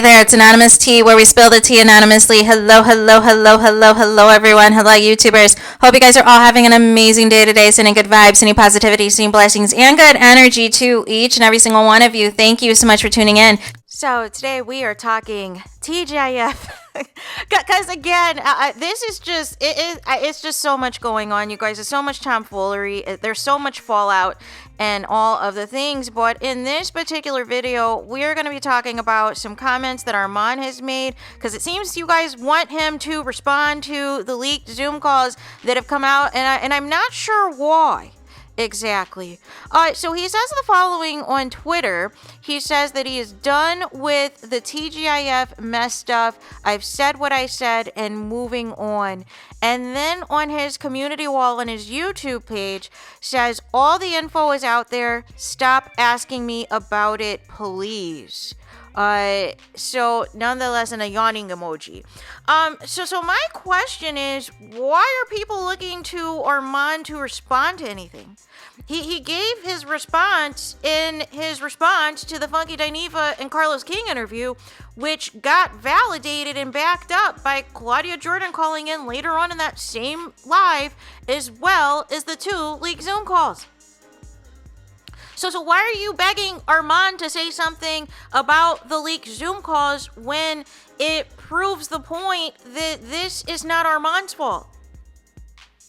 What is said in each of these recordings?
there, it's Anonymous Tea, where we spill the tea anonymously. Hello, hello, hello, hello, hello, everyone. Hello, YouTubers. Hope you guys are all having an amazing day today, sending good vibes, sending positivity, sending blessings, and good energy to each and every single one of you. Thank you so much for tuning in. So today we are talking TGIF. Because again, this is just, it's just so much going on, you guys. There's so much tomfoolery. There's so much fallout and all of the things. But in this particular video, we're going to be talking about some comments that Armon has made. Because it seems you guys want him to respond to the leaked Zoom calls that have come out. And I'm not sure why. Exactly. So he says the following on Twitter. He says that he is done with the TGIF mess stuff. I've said what I said and moving on. And then on his community wall on his YouTube page says, all the info is out there. Stop asking me about it, please. So nonetheless, in a yawning emoji. So my question is, why are people looking to Armon to respond to anything? He gave his response in his response to the Funky Dineva and Carlos King interview, which got validated and backed up by Claudia Jordan calling in later on in that same live, as well as the two leaked Zoom calls. So why are you begging Armon to say something about the leaked Zoom calls when it proves the point that this is not Armon's fault?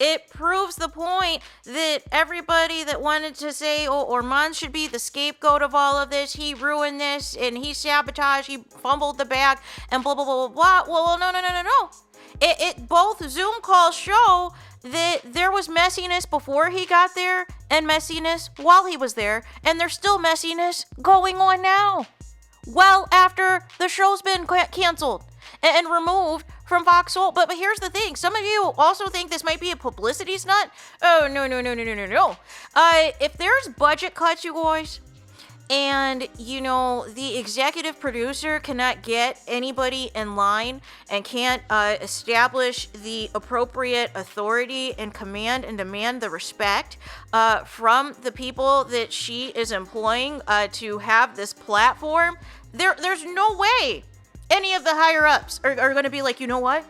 It proves the point that everybody that wanted to say, oh, Armon should be the scapegoat of all of this, he ruined this, and he sabotaged, he fumbled the bag, and blah, blah, blah, blah, blah. Well, no. Both Zoom calls show that there was messiness before he got there and messiness while he was there, and there's still messiness going on now. Well, after the show's been canceled and removed from Fox Soul. But here's the thing. Some of you also think this might be a publicity stunt. Oh, no. If there's budget cuts, you guys, and, you know, the executive producer cannot get anybody in line and can't establish the appropriate authority and command and demand the respect from the people that she is employing to have this platform, there's no way any of the higher-ups are going to be like, you know what?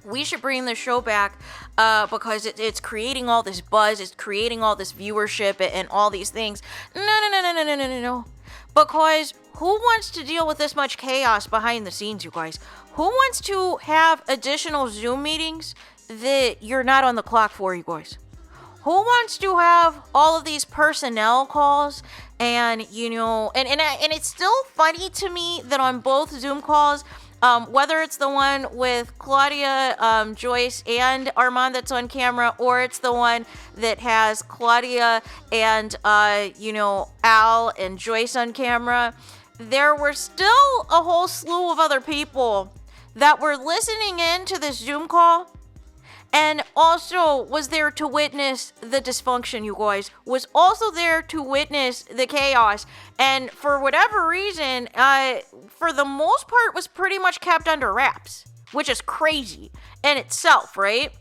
We should bring the show back because it's creating all this buzz, it's creating all this viewership and all these things. No. Because who wants to deal with this much chaos behind the scenes, you guys? Who wants to have additional Zoom meetings that you're not on the clock for, you guys? Who wants to have all of these personnel calls? And, you know, and it's still funny to me that on both Zoom calls, whether it's the one with Claudia, Joyce, and Armon that's on camera, or it's the one that has Claudia and, Al and Joyce on camera, there were still a whole slew of other people that were listening in to this Zoom call and also was there to witness the dysfunction, you guys. Was also there to witness the chaos. And for whatever reason, for the most part, was pretty much kept under wraps. Which is crazy in itself, right?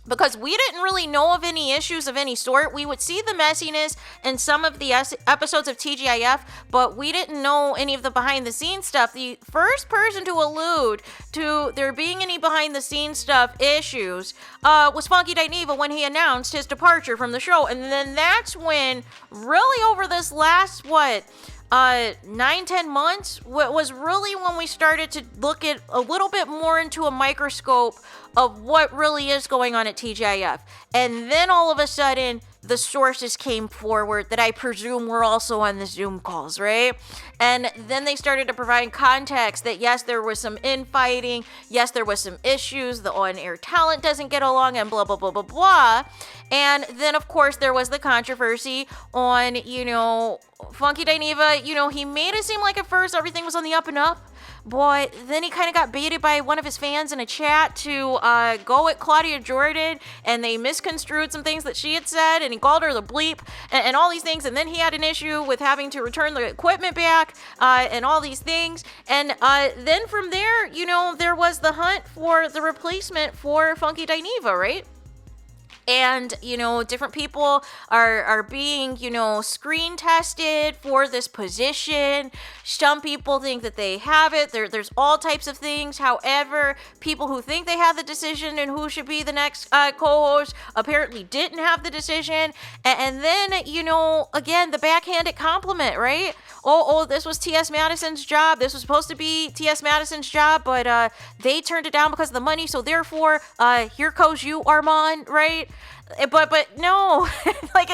Because we didn't really know of any issues of any sort. We would see the messiness in some of the episodes of TGIF, but we didn't know any of the behind-the-scenes stuff. The first person to allude to there being any behind-the-scenes stuff issues was Funky Dineva when he announced his departure from the show. And then that's when, really over this last, 9-10 months was really when we started to look at a little bit more into a microscope of what really is going on at TGIF. And then all of a sudden, the sources came forward that I presume were also on the Zoom calls, right? And then they started to provide context that yes, there was some infighting, yes, there was some issues, the on-air talent doesn't get along, and blah, blah, blah, blah, blah. And then, of course, there was the controversy on, Funky Dineva, he made it seem like at first everything was on the up and up. But then he kind of got baited by one of his fans in a chat to go at Claudia Jordan, and they misconstrued some things that she had said, and he called her the bleep, and all these things. And then he had an issue with having to return the equipment back, and all these things. And then from there, there was the hunt for the replacement for Funky Dineva, right? And, different people are being, screen tested for this position. Some people think that they have it. There's all types of things. However, people who think they have the decision and who should be the next co-host apparently didn't have the decision. And then, again, the backhanded compliment, right? Oh, this was T.S. Madison's job. This was supposed to be T.S. Madison's job, but they turned it down because of the money. So therefore, here goes you, Armon, right? But no, like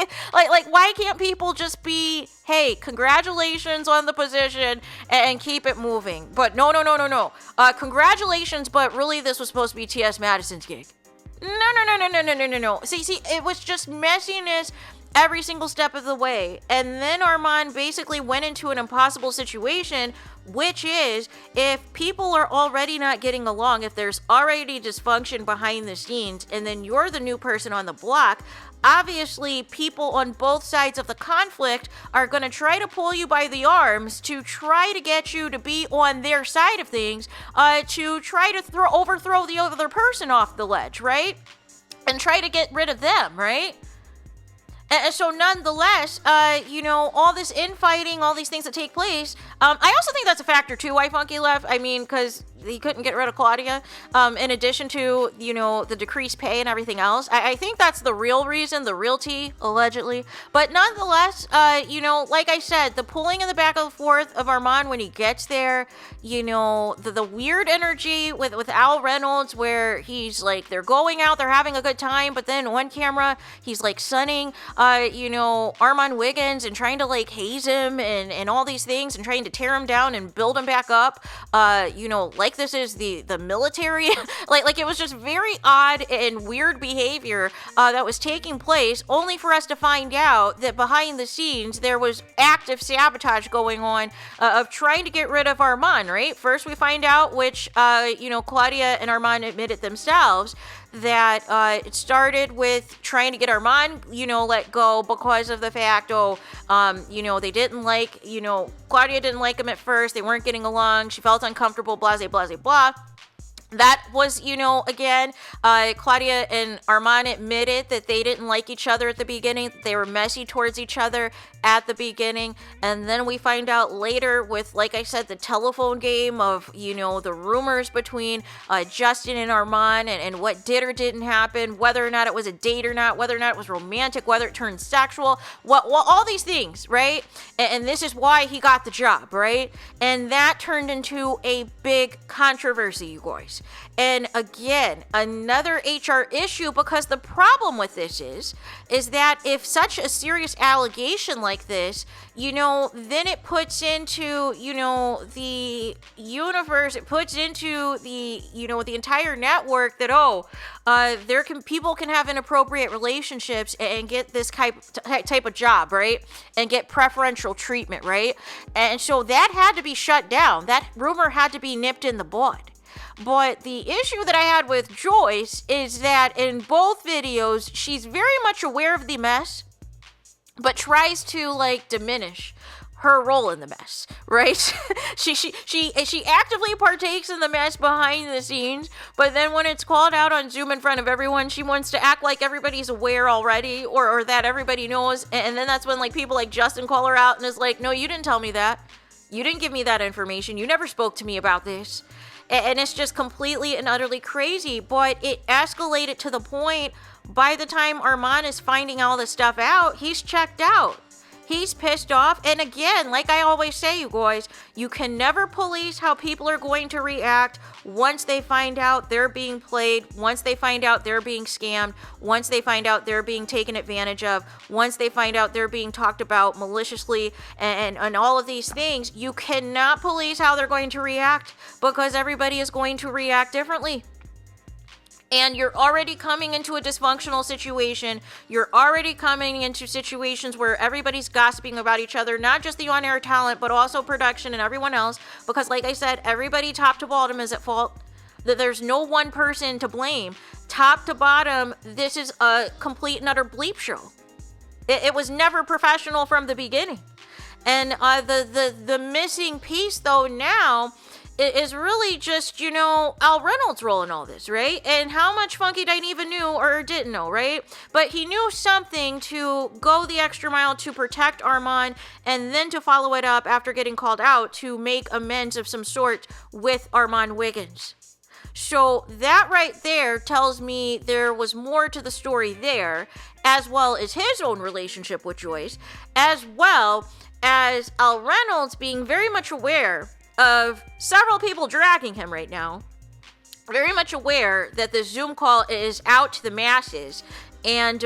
why can't people just be, hey, congratulations on the position and keep it moving? But no. Congratulations, but really this was supposed to be T.S. Madison's gig. No. See, it was just messiness every single step of the way. And then Armon basically went into an impossible situation, which is if people are already not getting along, if there's already dysfunction behind the scenes, and then you're the new person on the block, obviously people on both sides of the conflict are going to try to pull you by the arms to try to get you to be on their side of things, to try to overthrow the other person off the ledge, right? And try to get rid of them, right? And so nonetheless, all this infighting, all these things that take place, I also think that's a factor too why Funky left. I mean, because he couldn't get rid of Claudia, in addition to, the decreased pay and everything else. I think that's the real reason, the real tea, allegedly. But nonetheless, like I said, the pulling in the back and forth of Armon when he gets there, the weird energy with Al Reynolds where he's like, they're going out, they're having a good time, but then on camera, he's like sunning, Armon Wiggins and trying to like haze him and all these things and trying to tear him down and build him back up, like this is the military. like it was just very odd and weird behavior that was taking place, only for us to find out that behind the scenes there was active sabotage going on of trying to get rid of Armon, right? First we find out, which Claudia and Armon admitted themselves, that it started with trying to get Armon, let go because of the fact, they didn't like, Claudia didn't like him at first. They weren't getting along. She felt uncomfortable, blah, blah, blah. That was, again, Claudia and Armon admitted that they didn't like each other at the beginning. They were messy towards each other at the beginning. And then we find out later with, like I said, the telephone game of, the rumors between Justin and Armon and what did or didn't happen, whether or not it was a date or not, whether or not it was romantic, whether it turned sexual, all these things, right? And this is why he got the job, right? And that turned into a big controversy, you guys. And again, another HR issue, because the problem with this is that if such a serious allegation like this, then it puts into, the universe, it puts into the, the entire network that, people can have inappropriate relationships and get this type of job, right? And get preferential treatment, right? And so that had to be shut down. That rumor had to be nipped in the bud. But the issue that I had with Joyce is that in both videos, she's very much aware of the mess, but tries to diminish her role in the mess, right? she actively partakes in the mess behind the scenes, but then when it's called out on Zoom in front of everyone, she wants to act like everybody's aware already, or that everybody knows, and then that's when people like Justin call her out and is like, no, you didn't tell me that. You didn't give me that information. You never spoke to me about this. And it's just completely and utterly crazy. But it escalated to the point, by the time Armon is finding all this stuff out, he's checked out. He's pissed off. And again, like I always say, you guys, you can never police how people are going to react once they find out they're being played, once they find out they're being scammed, once they find out they're being taken advantage of, once they find out they're being talked about maliciously and all of these things. You cannot police how they're going to react because everybody is going to react differently. And you're already coming into a dysfunctional situation. You're already coming into situations where everybody's gossiping about each other, not just the on-air talent, but also production and everyone else. Because like I said, everybody top to bottom is at fault. That there's no one person to blame. Top to bottom, this is a complete and utter bleep show. It was never professional from the beginning. And the missing piece, though, now is really just, Al Reynolds' role in all this, right? And how much Funky Dineva knew or didn't know, right? But he knew something to go the extra mile to protect Armon, and then to follow it up after getting called out to make amends of some sort with Armon Wiggins. So that right there tells me there was more to the story there, as well as his own relationship with Joyce, as well as Al Reynolds being very much aware of several people dragging him right now, very much aware that the Zoom call is out to the masses, and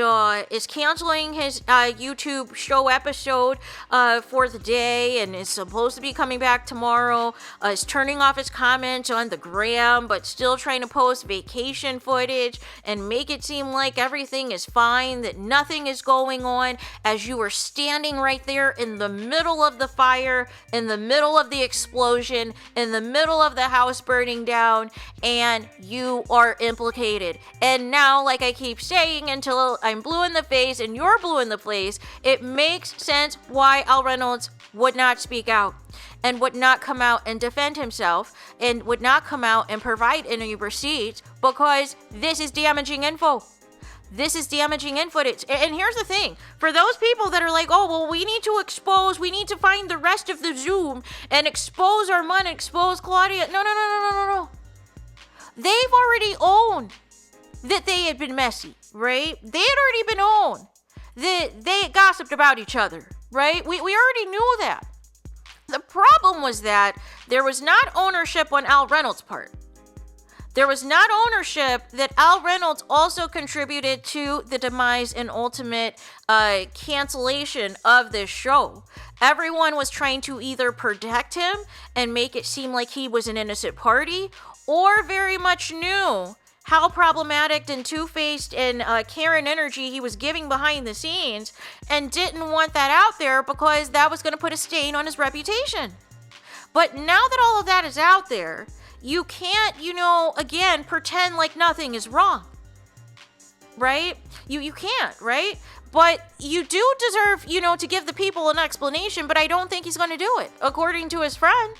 is canceling his YouTube show episode for the day, and is supposed to be coming back tomorrow, is turning off his comments on the gram, but still trying to post vacation footage and make it seem like everything is fine, that nothing is going on, as you are standing right there in the middle of the fire, in the middle of the explosion, in the middle of the house burning down, and you are implicated. And now, like I keep saying, until I'm blue in the face and you're blue in the face, it makes sense why Al Reynolds would not speak out and would not come out and defend himself and would not come out and provide any receipts, because this is damaging info. This is damaging info. And here's the thing. For those people that are like, oh, well, we need to find the rest of the Zoom and expose Armon, expose Claudia. No. They've already owned that they had been messy, right? They had already been owned that they had gossiped about each other, right? We already knew that. The problem was that there was not ownership on Al Reynolds' part. There was not ownership that Al Reynolds also contributed to the demise and ultimate cancellation of this show. Everyone was trying to either protect him and make it seem like he was an innocent party, or very much knew how problematic and two-faced and Karen energy he was giving behind the scenes, and didn't want that out there because that was going to put a stain on his reputation. But now that all of that is out there, you can't, again, pretend like nothing is wrong, right? You can't, right? But you do deserve, to give the people an explanation, but I don't think he's going to do it. According to his friend,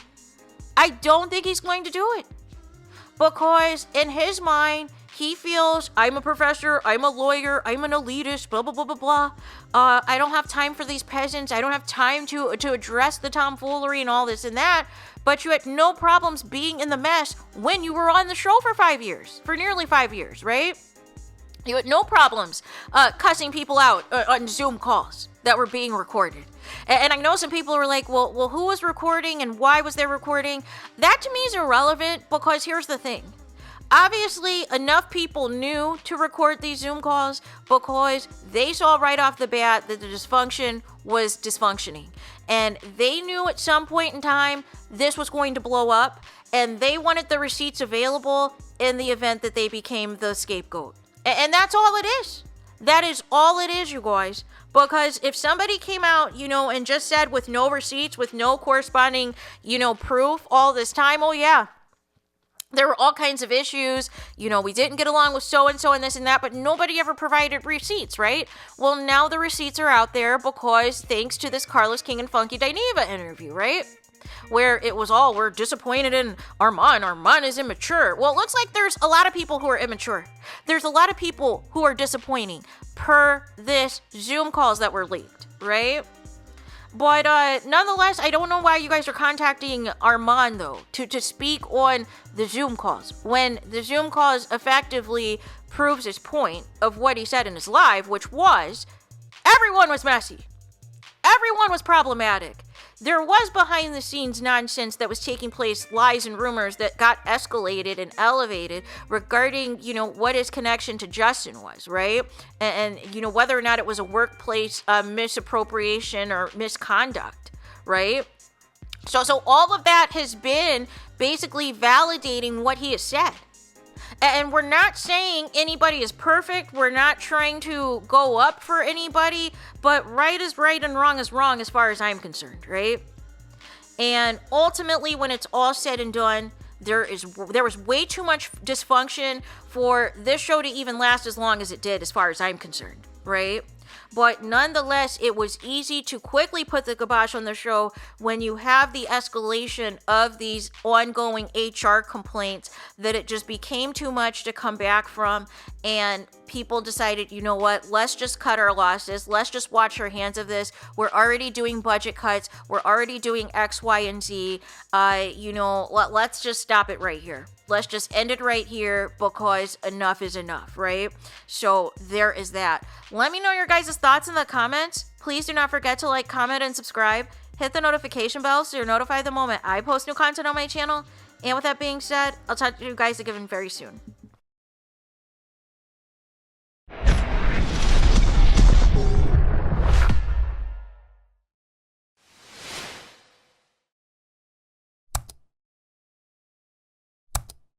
I don't think he's going to do it. Because in his mind, he feels, I'm a professor, I'm a lawyer, I'm an elitist, blah, blah, blah, blah, blah. I don't have time for these peasants. I don't have time to address the tomfoolery and all this and that. But you had no problems being in the mess when you were on the show for nearly 5 years, right? You had no problems cussing people out on Zoom calls that were being recorded. And I know some people were like, well, who was recording and why was they recording? That to me is irrelevant, because here's the thing. Obviously, enough people knew to record these Zoom calls because they saw right off the bat that the dysfunction was dysfunctioning. And they knew at some point in time this was going to blow up, and they wanted the receipts available in the event that they became the scapegoat. And that's all it is. That is all it is, you guys. Because if somebody came out, and just said with no receipts, with no corresponding, proof all this time, oh yeah, there were all kinds of issues, we didn't get along with so-and-so and this and that, but nobody ever provided receipts, right? Well, now the receipts are out there because thanks to this Carlos King and Funky Dineva interview, right? Where it was all, we're disappointed in Armon. Armon is immature. Well, it looks like there's a lot of people who are immature. There's a lot of people who are disappointing per this Zoom calls that were leaked, right? But nonetheless, I don't know why you guys are contacting Armon, though, to speak on the Zoom calls, when the Zoom calls effectively proves his point of what he said in his live, which was, everyone was messy. Everyone was problematic. There was behind the scenes nonsense that was taking place, lies and rumors that got escalated and elevated regarding, what his connection to Justin was, right? And whether or not it was a workplace misappropriation or misconduct, right? So all of that has been basically validating what he has said. And we're not saying anybody is perfect. We're not trying to go up for anybody, but right is right and wrong is wrong as far as I'm concerned, right? And ultimately, when it's all said and done, there was way too much dysfunction for this show to even last as long as it did, as far as I'm concerned, right? but nonetheless, it was easy to quickly put the kibosh on the show when you have the escalation of these ongoing HR complaints, that it just became too much to come back from, and people decided, you know what, let's just cut our losses, let's just wash our hands of this. We're already doing budget cuts, we're already doing X, Y, and Z. Let's just stop it right here. Let's just end it right here, because enough is enough, right? So there is that. Let me know your guys' thoughts in the comments. Please do not forget to like, comment, and subscribe. Hit the notification bell so you're notified the moment I post new content on my channel. And with that being said, I'll talk to you guys again very soon.